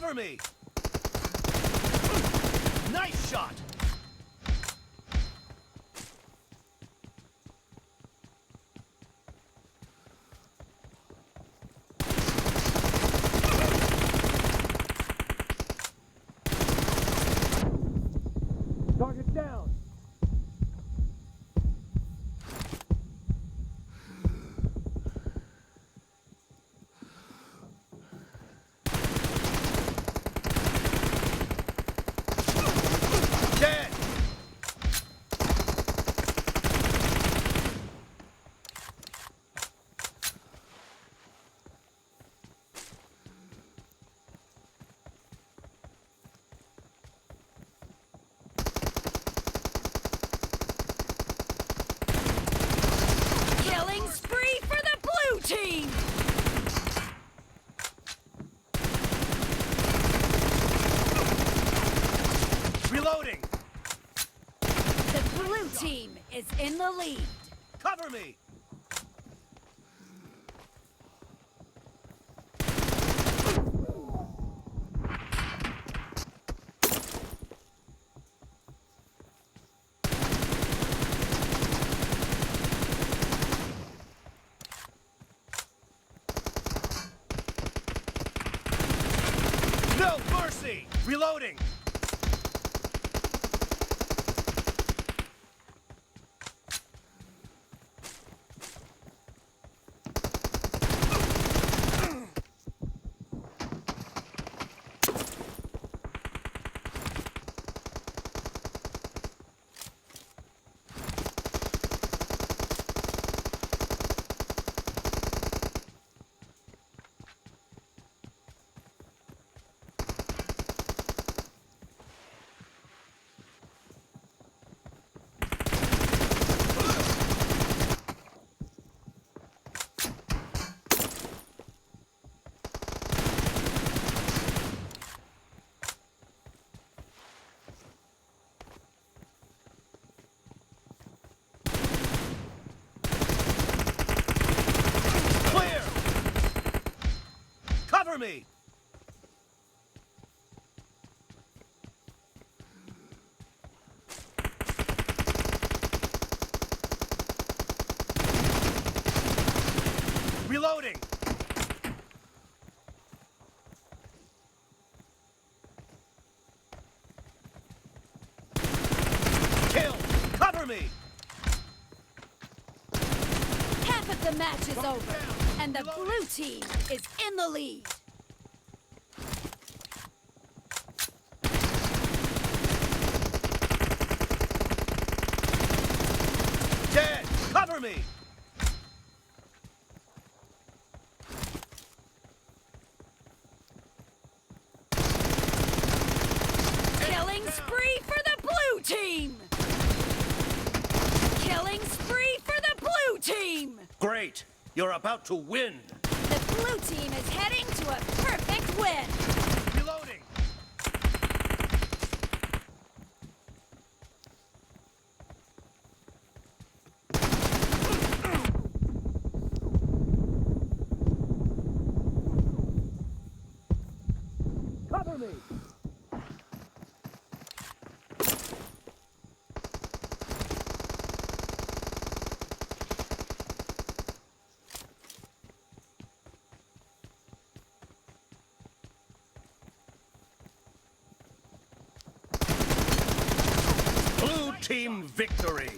Cover me! Nice shot! Target down. Dead! Killing spree for the blue team! Reloading! The blue team is in the lead. Cover me! No mercy! Reloading! Clear! Cover me! Reloading! Kill! Cover me! Half of the match is over, and the blue team is in the lead. Dead! Cover me! Killing spree for the blue team! Killing spree for the blue team! Great! You're about to win! The blue team is heading to a perfect win! Reloading! Cover me. Blue team victory!